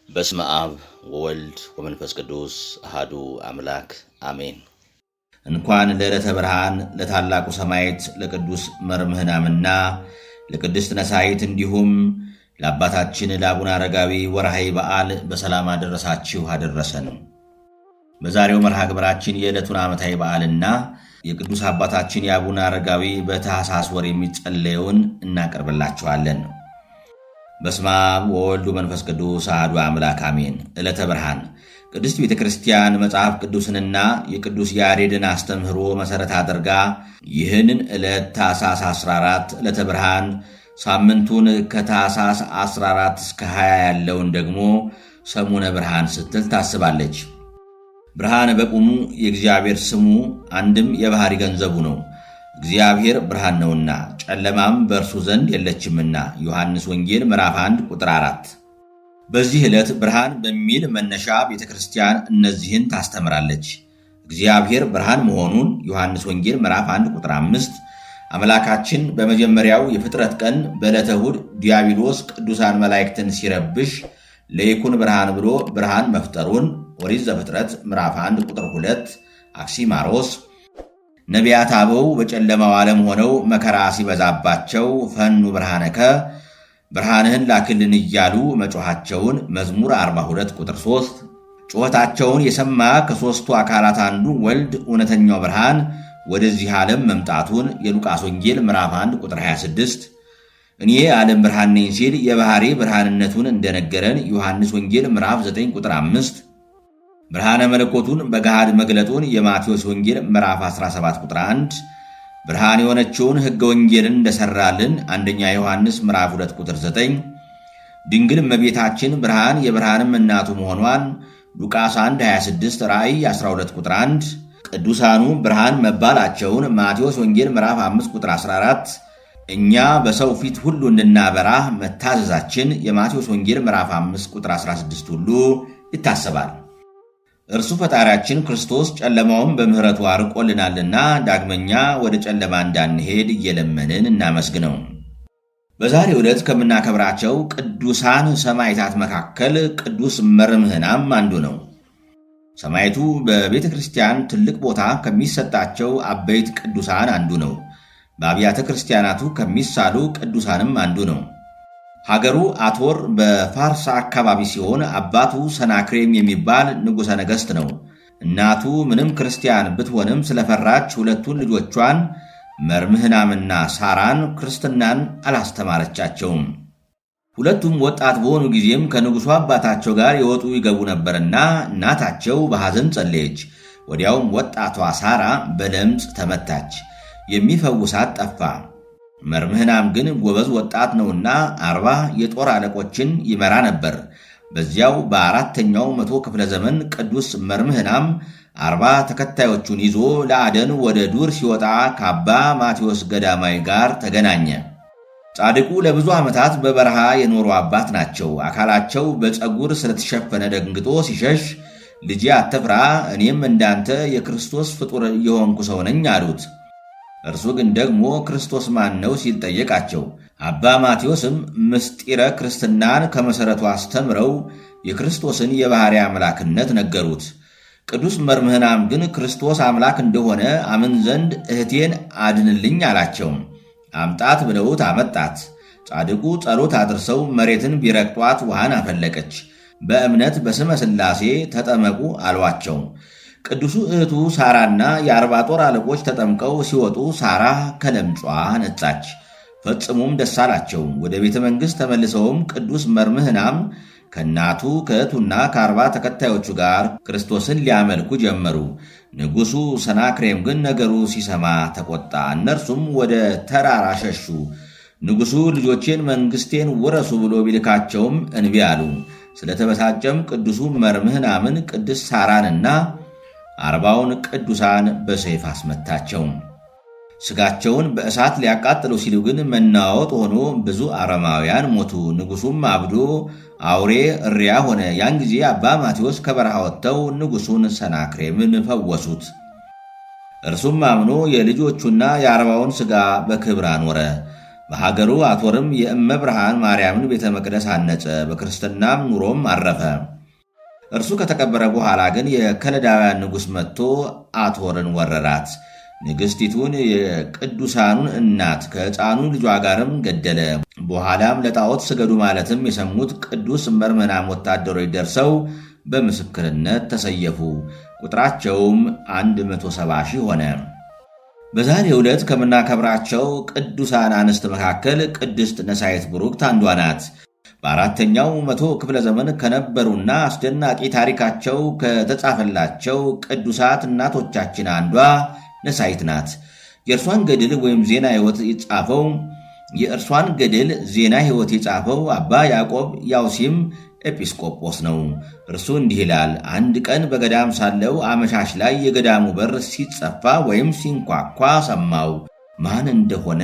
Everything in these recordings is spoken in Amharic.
በስመ አብ ወወልድ ወመንፈስ ቅዱስ አሐዱ አምላክ አሜን። እንኳን ለዕለተ ብርሃን ለታላቁ ሰማዕት ለቅዱስ መርምህናምና ለቅድስት ነሳይት እንዲሁም ለአባታችን ለአቡነ አረጋዊ ወርሃዊ በዓል በሰላም አደረሳችሁ አደረሰን። በዛሬው መርሃ ግብራችን የዕለቱን ዓመታዊ በዓልና የቅዱስ አባታችን የአቡነ አረጋዊ በታኅሳስ ወር የሚጸለየውን እናቀርብላችኋለን። በስመ አብ ወወልድ ወመንፈስ ቅዱስ አሐዱ አምላክ አሜን። ዕለተ ብርሃን ቅድስት ቤተ ክርስቲያን መጽሐፍ ቅዱስንና የቅዱስ ያሬድን አስተምህሮ መሠረት አድርጋ ይህንን ዕለት ታኅሳስ 14 ዕለተ ብርሃን፣ ሳምንቱን ከታኅሳስ 14 እስከ 20 ያለውን ደግሞ ሰሙነ ብርሃን ስትል ታስባለች። ብርሃን በቁሙ የእግዚአብሔር ስሙ አንድም የባሕሪ ገንዘቡ ነው። እግዚአብሔር ብርሃን ነውና ጨለማም በእርሱ ዘንድ የለችምና ዮሐንስ ወንጌል ምዕራፍ 1 ቁጥር 4። በዚህ ዕለት ብርሃን በሚል መነሻ ቤተ ክርስቲያን እነዚህን ታስተምራለች። እግዚአብሔር ብርሃን መሆኑን ዮሐንስ ወንጌል ምዕራፍ 1 ቁጥር 5፣ አምላካችን በመጀመሪያው የፍጥረት ቀን በዕለተ እሑድ ዲያብሎስ ቅዱሳን መላእክትን ሲረብሽ ለይኩን ብርሃን ብሎ ብርሃን መፍጠሩን ኦሪት ዘፍጥረት ምዕራፍ 1 ቁጥር 2፣ አክሲማሮስ ነቢያት አበው በጨለማው ዓለም ሆነው መከራ ሲበዛባቸው ፈኑ ብርሃነከ ብርሃንህን ላክልን እያሉ መጮኻቸውን መዝሙር 42 ቁጥር 3፣ ጩኸታቸውን የሰማ ከሦስቱ አካላት አንዱ ወልድ እውነተኛው ብርሃን ወደዚህ ዓለም መምጣቱን የሉቃስ ወንጌል ምዕራፍ 1 ቁጥር 26፣ እኔ የዓለም ብርሃን ነኝ ሲል የባሕሪ ብርሃንነቱን እንደነገረን ዮሐንስ ወንጌል ምዕራፍ 9 ቁጥር 5፣ ብርሃነ መለኮቱን በገሃድ መግለጡን የማቴዎስ ወንጌል ምዕራፍ 17 ቁጥር 1፣ ብርሃን የሆነችውን ሕገ ወንጌልን እንደሰራልን አንደኛ ዮሐንስ ምዕራፍ 2 ቁጥር 9፣ ድንግል እመቤታችን ብርሃን የብርሃንም እናቱ መሆኗን ሉቃስ 1 26፣ ራእይ 12 ቁጥር 1፣ ቅዱሳኑ ብርሃን መባላቸውን ማቴዎስ ወንጌል ምዕራፍ 5 ቁጥር 14፣ እኛ በሰው ፊት ሁሉ እንድናበራ መታዘዛችን የማቴዎስ ወንጌል ምዕራፍ 5 ቁጥር 16 ሁሉ ይታሰባል። እርሱ ፈጣሪያችን ክርስቶስ ጨለማውን በምሕረቱ አርቆልናልና ዳግመኛ ወደ ጨለማ እንዳንሄድ እየለመንን እናመስግነው። በዛሬው ዕለት ከምናከብራቸው ቅዱሳን ሰማዕታት መካከል ቅዱስ መርምህናም አንዱ ነው። ሰማዕቱ በቤተ ክርስቲያን ትልቅ ቦታ ከሚሰጣቸው አበይት ቅዱሳን አንዱ ነው። በአብያተ ክርስቲያናቱ ከሚሳሉ ቅዱሳንም አንዱ ነው። ሀገሩ አቶር በፋርስ አካባቢ ሲሆን አባቱ ሰናክሬም የሚባል ንጉሠ ነገሥት ነው። እናቱ ምንም ክርስቲያን ብትሆንም ስለፈራች ሁለቱን ልጆቿን መርምህናምና ሳራን ክርስትናን አላስተማረቻቸውም። ሁለቱም ወጣት በሆኑ ጊዜም ከንጉሡ አባታቸው ጋር ይወጡ ይገቡ ነበርና እናታቸው በሐዘን ጸለየች። ወዲያውም ወጣቷ ሳራ በለምጽ ተመታች፣ የሚፈውሳት ጠፋ። መርምህናም ግን ጎበዝ ወጣት ነውና 40 የጦር አለቆችን ይመራ ነበር። በዚያው በ4ኛው መቶ ክፍለ ዘመን ቅዱስ መርምህናም 40 ተከታዮቹን ይዞ ለአደን ወደ ዱር ሲወጣ ከአባ ማቴዎስ ገዳማዊ ጋር ተገናኘ። ጻድቁ ለብዙ ዓመታት በበረሃ የኖሩ አባት ናቸው። አካላቸው በፀጉር ስለተሸፈነ ደንግጦ ሲሸሽ ልጄ አትፍራ፣ እኔም እንዳንተ የክርስቶስ ፍጡር የሆንኩ ሰው ነኝ አሉት። እርሱ ግን ደግሞ ክርስቶስ ማን ነው ሲል ጠየቃቸው። አባ ማቴዎስም ምስጢረ ክርስትናን ከመሠረቱ አስተምረው የክርስቶስን የባሕሪ አምላክነት ነገሩት። ቅዱስ መርምህናም ግን ክርስቶስ አምላክ እንደሆነ አምን ዘንድ እህቴን አድንልኝ አላቸው። አምጣት ብለውት አመጣት። ጻድቁ ጸሎት አድርሰው መሬትን ቢረግጧት ውሃን አፈለቀች። በእምነት በስመ ሥላሴ ተጠመቁ አሏቸው። ቅዱሱ እህቱ ሳራና የ40 ጦር አለቆች ተጠምቀው ሲወጡ ሳራ ከለምጿ ነጻች። ፈጽሞም ደስ አላቸው። ወደ ቤተ መንግሥት ተመልሰውም ቅዱስ መርምህናም ከእናቱ ከእህቱና ከ40 ተከታዮቹ ጋር ክርስቶስን ሊያመልኩ ጀመሩ። ንጉሡ ሰናክሬም ግን ነገሩ ሲሰማ ተቆጣ። እነርሱም ወደ ተራራ ሸሹ። ንጉሡ ልጆቼን መንግሥቴን ውረሱ ብሎ ቢልካቸውም እንቢ አሉ። ስለተበሳጨም ቅዱሱ መርምህናምን ቅድስት ሳራንና 40ውን ቅዱሳን በሰይፍ አስመታቸው። ሥጋቸውን በእሳት ሊያቃጥሉ ሲሉ ግን መናወጥ ሆኖ ብዙ አረማውያን ሞቱ። ንጉሡም አብዶ አውሬ እሪያ ሆነ። ያን ጊዜ አባ ማቴዎስ ከበረሃ ወጥተው ንጉሡን ሰናክሬምን ፈወሱት። እርሱም አምኖ የልጆቹና የ40ውን ሥጋ በክብር አኖረ። በሀገሩ አቶርም የእመብርሃን ማርያምን ቤተ መቅደስ አነጸ። በክርስትናም ኑሮም አረፈ። እርሱ ከተቀበረ በኋላ ግን የከለዳውያን ንጉሥ መጥቶ አቶርን ወረራት። ንግሥቲቱን የቅዱሳኑን እናት ከሕፃኑ ልጇ ጋርም ገደለ። በኋላም ለጣዖት ስገዱ ማለትም የሰሙት ቅዱስ መርመናም ወታደሮች ደርሰው በምስክርነት ተሰየፉ። ቁጥራቸውም 170 ሺህ ሆነ። በዛሬው ዕለት ከምናከብራቸው ቅዱሳን አንስት መካከል ቅድስት ነሳይት ብሩክት አንዷ ናት። በአራተኛው መቶ ክፍለ ዘመን ከነበሩና አስደናቂ ታሪካቸው ከተጻፈላቸው ቅዱሳት እናቶቻችን አንዷ ነሳይት ናት። የእርሷን ገድል ዜና ሕይወት የጻፈው አባ ያዕቆብ ያውሲም ኤጲስቆጶስ ነው። እርሱ እንዲህ ይላል። አንድ ቀን በገዳም ሳለው አመሻሽ ላይ የገዳሙ በር ሲጸፋ ወይም ሲንኳኳ ሰማው። ማን እንደሆነ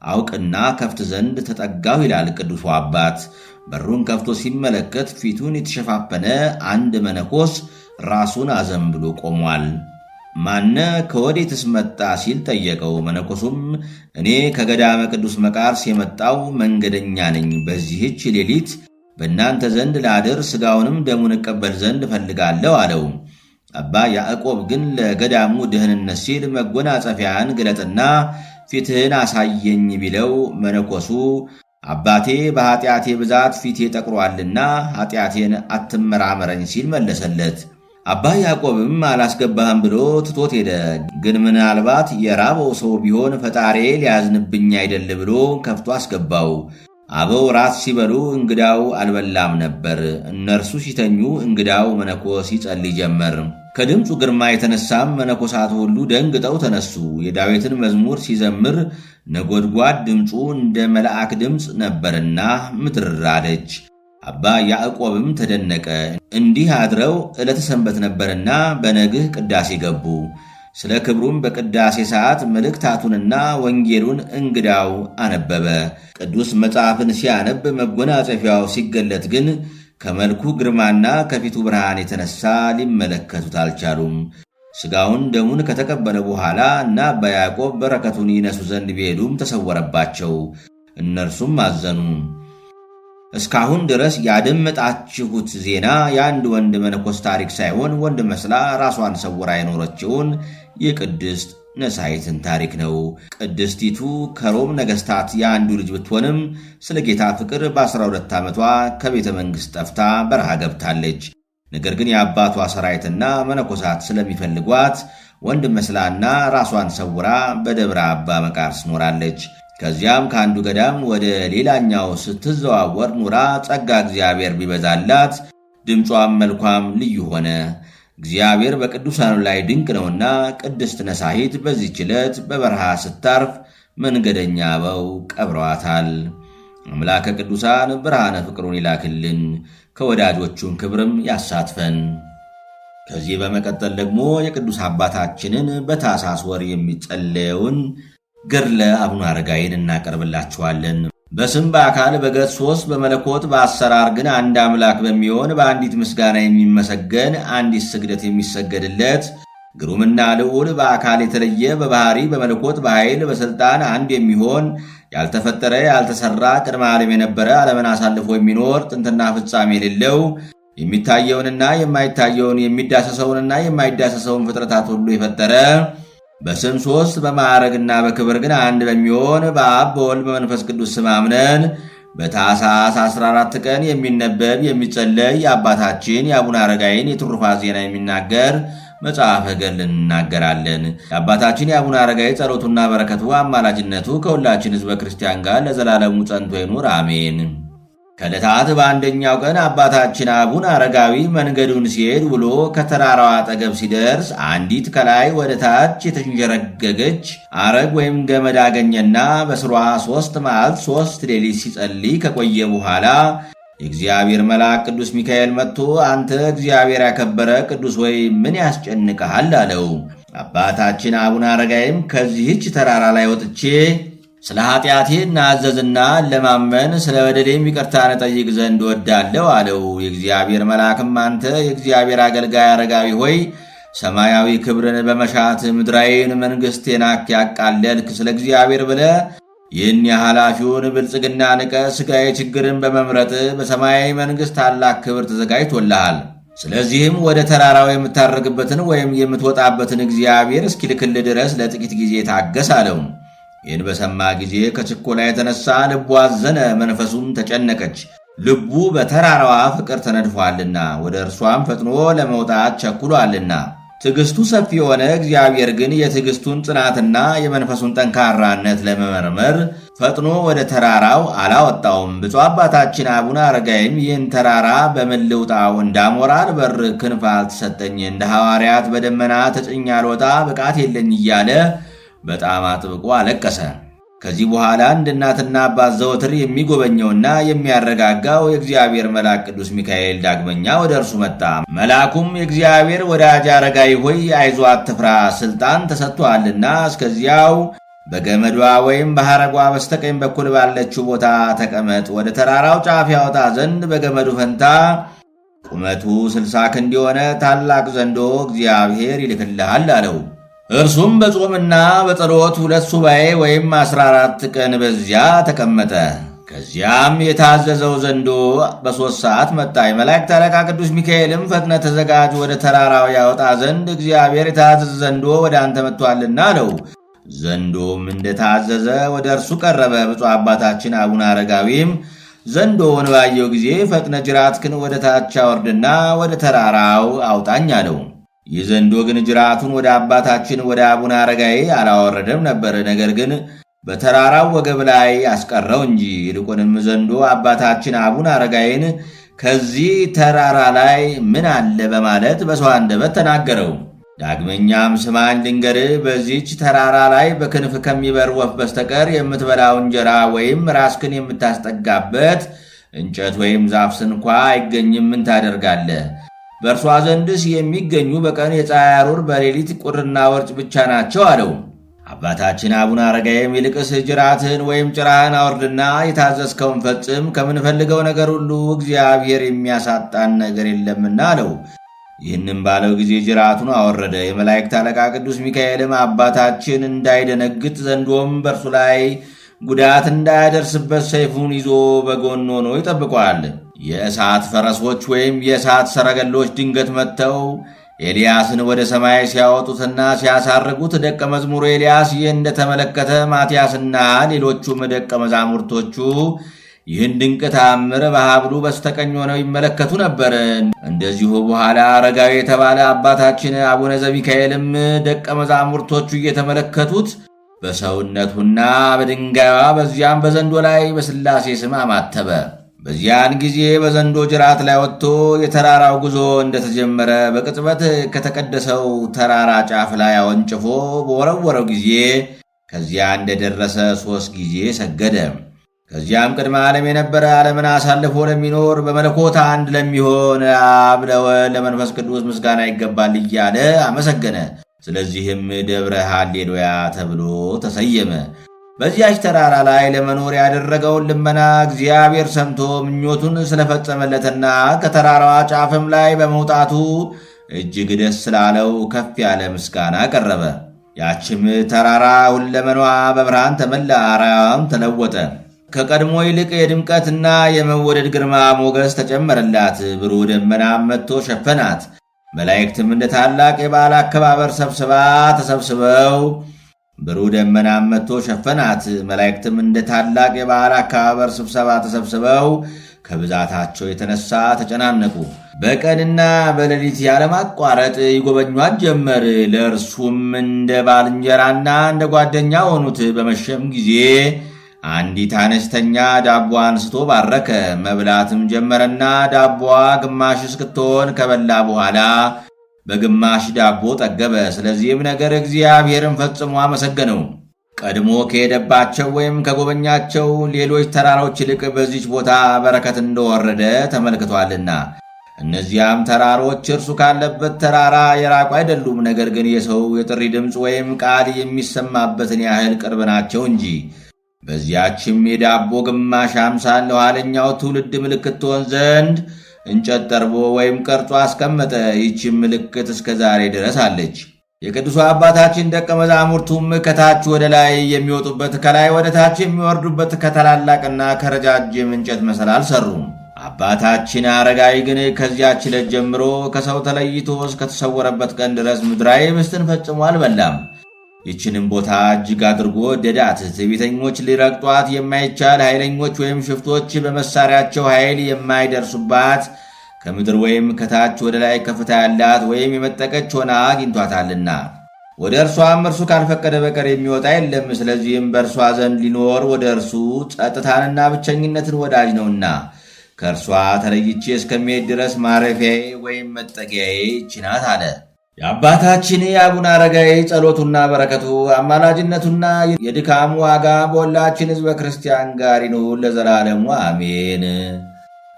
አውቅና ከፍት ዘንድ ተጠጋው ይላል ቅዱሱ አባት። በሩን ከፍቶ ሲመለከት ፊቱን የተሸፋፈነ አንድ መነኮስ ራሱን አዘንብሎ ቆሟል። ማነ ከወዴትስ መጣ ሲል ጠየቀው። መነኮሱም እኔ ከገዳመ ቅዱስ መቃርስ የመጣው መንገደኛ ነኝ። በዚህች ሌሊት በእናንተ ዘንድ ላድር፣ ሥጋውንም ደሙን እቀበል ዘንድ እፈልጋለሁ አለው። አባ ያዕቆብ ግን ለገዳሙ ደህንነት ሲል መጎናጸፊያን ግለጥና ፊትህን አሳየኝ ቢለው መነኮሱ አባቴ በኃጢአቴ ብዛት ፊቴ ጠቁሯልና ኃጢአቴን አትመራመረኝ ሲል መለሰለት። አባ ያዕቆብም አላስገባህም ብሎ ትቶት ሄደ። ግን ምናልባት የራበው ሰው ቢሆን ፈጣሪ ሊያዝንብኝ አይደል ብሎ ከፍቶ አስገባው። አበው ራት ሲበሉ እንግዳው አልበላም ነበር። እነርሱ ሲተኙ እንግዳው መነኮስ ይጸልይ ጀመር። ከድምፁ ግርማ የተነሳም መነኮሳት ሁሉ ደንግጠው ተነሱ። የዳዊትን መዝሙር ሲዘምር ነጎድጓድ ድምፁ እንደ መልአክ ድምፅ ነበርና ምድር ራደች። አባ ያዕቆብም ተደነቀ። እንዲህ አድረው ዕለተ ሰንበት ነበርና በነግህ ቅዳሴ ገቡ። ስለ ክብሩም በቅዳሴ ሰዓት መልእክታቱንና ወንጌሉን እንግዳው አነበበ። ቅዱስ መጽሐፍን ሲያነብ መጎናጸፊያው ሲገለጥ ግን ከመልኩ ግርማና ከፊቱ ብርሃን የተነሳ ሊመለከቱት አልቻሉም። ሥጋውን ደሙን ከተቀበለ በኋላ እና አባ ያዕቆብ በረከቱን ይነሱ ዘንድ ቢሄዱም ተሰወረባቸው። እነርሱም አዘኑ። እስካሁን ድረስ ያደመጣችሁት ዜና የአንድ ወንድ መነኮስ ታሪክ ሳይሆን ወንድ መስላ ራሷን ሰውራ የኖረችውን የቅድስት ነሳይትን ታሪክ ነው። ቅድስቲቱ ከሮም ነገሥታት የአንዱ ልጅ ብትሆንም ስለ ጌታ ፍቅር በ12 ዓመቷ ከቤተ መንግሥት ጠፍታ በረሃ ገብታለች። ነገር ግን የአባቷ ሰራዊትና መነኮሳት ስለሚፈልጓት ወንድ መስላና ራሷን ሰውራ በደብረ አባ መቃርስ ኖራለች። ከዚያም ከአንዱ ገዳም ወደ ሌላኛው ስትዘዋወር ኑራ ጸጋ እግዚአብሔር ቢበዛላት ድምጿም መልኳም ልዩ ሆነ። እግዚአብሔር በቅዱሳኑ ላይ ድንቅ ነውና ቅድስት ነሳሂት በዚህች ዕለት በበረሃ ስታርፍ መንገደኛ አበው ቀብረዋታል። አምላከ ቅዱሳን ብርሃነ ፍቅሩን ይላክልን፣ ከወዳጆቹን ክብርም ያሳትፈን። ከዚህ በመቀጠል ደግሞ የቅዱስ አባታችንን በታኅሳስ ወር የሚጸለየውን ገድለ አቡነ አረጋዊን እናቀርብላችኋለን። በስም በአካል በገጽ 3 በመለኮት በአሰራር ግን አንድ አምላክ በሚሆን በአንዲት ምስጋና የሚመሰገን አንዲት ስግደት የሚሰገድለት ግሩምና ልዑል በአካል የተለየ በባህሪ በመለኮት በኃይል በሥልጣን አንድ የሚሆን ያልተፈጠረ ያልተሠራ ቅድመ ዓለም የነበረ ዓለምን አሳልፎ የሚኖር ጥንትና ፍጻሜ የሌለው የሚታየውንና የማይታየውን የሚዳሰሰውንና የማይዳሰሰውን ፍጥረታት ሁሉ የፈጠረ በስም 3 በማዕረግና በክብር ግን አንድ በሚሆን በአብ በወልድ በመንፈስ ቅዱስ ስም አምነን በታኅሳስ 14 ቀን የሚነበብ የሚጸለይ የአባታችን የአቡነ አረጋዊን የትሩፋት ዜና የሚናገር መጽሐፈ ገድል እንናገራለን። የአባታችን የአቡነ አረጋዊ ጸሎቱና በረከቱ አማላጅነቱ ከሁላችን ሕዝበ ክርስቲያን ጋር ለዘላለሙ ጸንቶ ይኑር አሜን። ከዕለታት በአንደኛው ቀን አባታችን አቡነ አረጋዊ መንገዱን ሲሄድ ውሎ ከተራራው አጠገብ ሲደርስ አንዲት ከላይ ወደ ታች የተንዠረገገች አረግ ወይም ገመድ አገኘና በስሯ 3 መዓልት 3 ሌሊት ሲጸልይ ከቆየ በኋላ የእግዚአብሔር መልአክ ቅዱስ ሚካኤል መጥቶ አንተ እግዚአብሔር ያከበረ ቅዱስ ሆይ ምን ያስጨንቅሃል? አለው። አባታችን አቡነ አረጋዊም ከዚህች ተራራ ላይ ወጥቼ ስለ ኃጢአቴ እናዘዝና ለማመን ስለ በደሌም ይቅርታን እጠይቅ ዘንድ ወዳለሁ አለው። የእግዚአብሔር መልአክም አንተ የእግዚአብሔር አገልጋይ አረጋዊ ሆይ ሰማያዊ ክብርን በመሻት ምድራዊን መንግሥት የናክ ያቃለልክ ስለ እግዚአብሔር ብለህ ይህን የኃላፊውን ብልጽግና ንቀህ ሥጋዊ ችግርን በመምረጥ በሰማያዊ መንግሥት ታላቅ ክብር ተዘጋጅቶልሃል። ስለዚህም ወደ ተራራው የምታርግበትን ወይም የምትወጣበትን እግዚአብሔር እስኪልክልህ ድረስ ለጥቂት ጊዜ ታገስ አለው። ይህን በሰማ ጊዜ ከችኮላ የተነሳ ልቡ አዘነ፣ መንፈሱም ተጨነቀች። ልቡ በተራራዋ ፍቅር ተነድፏልና ወደ እርሷም ፈጥኖ ለመውጣት ቸኩሏልና። ትዕግሥቱ ሰፊ የሆነ እግዚአብሔር ግን የትዕግሥቱን ጽናትና የመንፈሱን ጠንካራነት ለመመርመር ፈጥኖ ወደ ተራራው አላወጣውም። ብፁዕ አባታችን አቡነ አረጋዊም ይህን ተራራ በምን ልውጣው? እንዳሞራ በር ክንፍ አልተሰጠኝ፣ እንደ ሐዋርያት በደመና ተጭኜ አልወጣ ብቃት የለኝ እያለ በጣም አጥብቆ አለቀሰ። ከዚህ በኋላ እንደ እናትና አባት ዘወትር የሚጎበኘውና የሚያረጋጋው የእግዚአብሔር መልአክ ቅዱስ ሚካኤል ዳግመኛ ወደ እርሱ መጣ። መልአኩም የእግዚአብሔር ወዳጅ አረጋዊ ሆይ አይዞህ፣ አትፍራ፣ ሥልጣን ተሰጥቶአልና እስከዚያው በገመዷ ወይም በሐረጓ በስተቀኝ በኩል ባለችው ቦታ ተቀመጥ። ወደ ተራራው ጫፍ ያወጣ ዘንድ በገመዱ ፈንታ ቁመቱ 60 ክንድ የሆነ ታላቅ ዘንዶ እግዚአብሔር ይልክልሃል አለው። እርሱም በጾምና በጸሎት 2 ሱባኤ ወይም 14 ቀን በዚያ ተቀመጠ። ከዚያም የታዘዘው ዘንዶ በ3 ሰዓት መጣ። የመላእክት አለቃ ቅዱስ ሚካኤልም ፈጥነ ተዘጋጅ፣ ወደ ተራራው ያወጣ ዘንድ እግዚአብሔር የታዘዘ ዘንዶ ወደ አንተ መጥቷልና አለው። ዘንዶም እንደታዘዘ ወደ እርሱ ቀረበ። ብፁዕ አባታችን አቡነ አረጋዊም ዘንዶውን ባየው ጊዜ ፈጥነ ጅራትህን ወደ ታች አውርድና ወደ ተራራው አውጣኝ አለው። ይህ ዘንዶ ግን ጅራቱን ወደ አባታችን ወደ አቡነ አረጋዊ አላወረደም ነበር፣ ነገር ግን በተራራው ወገብ ላይ አስቀረው እንጂ። ይልቁንም ዘንዶ አባታችን አቡነ አረጋዊን ከዚህ ተራራ ላይ ምን አለ በማለት በሰው አንደበት ተናገረው። ዳግመኛም ስማኝ ልንገርህ፣ በዚህች ተራራ ላይ በክንፍ ከሚበር ወፍ በስተቀር የምትበላው እንጀራ ወይም ራስክን የምታስጠጋበት እንጨት ወይም ዛፍ ስንኳ አይገኝም። ምን ታደርጋለህ? በእርሷ ዘንድስ የሚገኙ በቀን የፀሐይ ሐሩር በሌሊት ቁርና ወርጭ ብቻ ናቸው አለው። አባታችን አቡነ አረጋዊም ይልቅስ ጅራትህን ወይም ጭራህን አውርድና የታዘዝከውን ፈጽም፣ ከምንፈልገው ነገር ሁሉ እግዚአብሔር የሚያሳጣን ነገር የለምና አለው። ይህንም ባለው ጊዜ ጅራቱን አወረደ። የመላእክት አለቃ ቅዱስ ሚካኤልም አባታችን እንዳይደነግጥ ዘንዶም በእርሱ ላይ ጉዳት እንዳያደርስበት ሰይፉን ይዞ በጎን ሆኖ ይጠብቀዋል። የእሳት ፈረሶች ወይም የእሳት ሰረገሎች ድንገት መጥተው ኤልያስን ወደ ሰማይ ሲያወጡትና ሲያሳርጉት ደቀ መዝሙሩ ኤልያስ ይህን እንደተመለከተ ማትያስና ሌሎቹም ደቀ መዛሙርቶቹ ይህን ድንቅ ተአምር በሀብሉ በስተቀኝ ሆነው ይመለከቱ ነበር። እንደዚሁ በኋላ አረጋዊ የተባለ አባታችን አቡነ ዘሚካኤልም ደቀ መዛሙርቶቹ እየተመለከቱት በሰውነቱና በድንጋይዋ በዚያም በዘንዶ ላይ በሥላሴ ስም አማተበ። በዚያን ጊዜ በዘንዶ ጅራት ላይ ወጥቶ የተራራው ጉዞ እንደተጀመረ በቅጽበት ከተቀደሰው ተራራ ጫፍ ላይ አወንጭፎ በወረወረው ጊዜ ከዚያ እንደደረሰ 3 ጊዜ ሰገደ። ከዚያም ቅድመ ዓለም የነበረ ዓለምን አሳልፎ ለሚኖር በመለኮት አንድ ለሚሆን አብ ለወልድ ለመንፈስ ቅዱስ ምስጋና ይገባል እያለ አመሰገነ። ስለዚህም ደብረ ሃሌሉያ ተብሎ ተሰየመ። በዚያች ተራራ ላይ ለመኖር ያደረገውን ልመና እግዚአብሔር ሰምቶ ምኞቱን ስለፈጸመለትና ከተራራዋ ጫፍም ላይ በመውጣቱ እጅግ ደስ ስላለው ከፍ ያለ ምስጋና ቀረበ። ያችም ተራራ ሁለመኗ በብርሃን ተመላ፣ አርያዋም ተለወጠ። ከቀድሞ ይልቅ የድምቀትና የመወደድ ግርማ ሞገስ ተጨመረላት። ብሩህ ደመናም መጥቶ ሸፈናት። መላእክትም እንደ ታላቅ የበዓል አከባበር ተሰብስበው ብሩህ ደመናም መጥቶ ሸፈናት። መላእክትም እንደ ታላቅ የበዓል አከባበር ስብሰባ ተሰብስበው ከብዛታቸው የተነሳ ተጨናነቁ። በቀንና በሌሊት ያለማቋረጥ ይጎበኟት ጀመር። ለእርሱም እንደ ባልንጀራና እንደ ጓደኛ ሆኑት። በመሸም ጊዜ አንዲት አነስተኛ ዳቦ አንስቶ ባረከ። መብላትም ጀመረና ዳቦዋ ግማሽ እስክትሆን ከበላ በኋላ በግማሽ ዳቦ ጠገበ። ስለዚህም ነገር እግዚአብሔርን ፈጽሞ አመሰገነው። ቀድሞ ከሄደባቸው ወይም ከጎበኛቸው ሌሎች ተራሮች ይልቅ በዚች ቦታ በረከት እንደወረደ ተመልክቷልና። እነዚያም ተራሮች እርሱ ካለበት ተራራ የራቁ አይደሉም፣ ነገር ግን የሰው የጥሪ ድምፅ ወይም ቃል የሚሰማበትን ያህል ቅርብ ናቸው እንጂ። በዚያችም የዳቦ ግማሽ አምሳል ለኋለኛው ትውልድ ምልክት ትሆን ዘንድ እንጨት ጠርቦ ወይም ቀርጾ አስቀመጠ። ይህችም ምልክት እስከ ዛሬ ድረስ አለች። የቅዱሱ አባታችን ደቀ መዛሙርቱም ከታች ወደ ላይ የሚወጡበት ከላይ ወደ ታች የሚወርዱበት ከታላላቅና ከረጃጅም እንጨት መሰላል ሰሩ። አባታችን አረጋዊ ግን ከዚያች ዕለት ጀምሮ ከሰው ተለይቶ እስከተሰወረበት ቀን ድረስ ምድራዊ ኅብስትን ፈጽሞ አልበላም። ይችንም ቦታ እጅግ አድርጎ ወደዳት። ትዕቢተኞች ሊረግጧት የማይቻል ኃይለኞች ወይም ሽፍቶች በመሳሪያቸው ኃይል የማይደርሱባት ከምድር ወይም ከታች ወደ ላይ ከፍታ ያላት ወይም የመጠቀች ሆና አግኝቷታልና ወደ እርሷም እርሱ ካልፈቀደ በቀር የሚወጣ የለም። ስለዚህም በእርሷ ዘንድ ሊኖር ወደ እርሱ ጸጥታንና ብቸኝነትን ወዳጅ ነውና ከእርሷ ተለይቼ እስከሚሄድ ድረስ ማረፊያዬ ወይም መጠጊያዬ ይህች ናት አለ። የአባታችን የአቡነ አረጋዊ ጸሎቱና በረከቱ አማላጅነቱና የድካሙ ዋጋ በሁላችን ሕዝበ ክርስቲያን ጋር ይኑር ለዘላለሙ አሜን።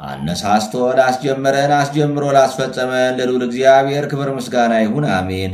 አነሳስቶ ላስጀመረን አስጀምሮ ላስፈጸመን ለልዑል እግዚአብሔር ክብር ምስጋና ይሁን አሜን።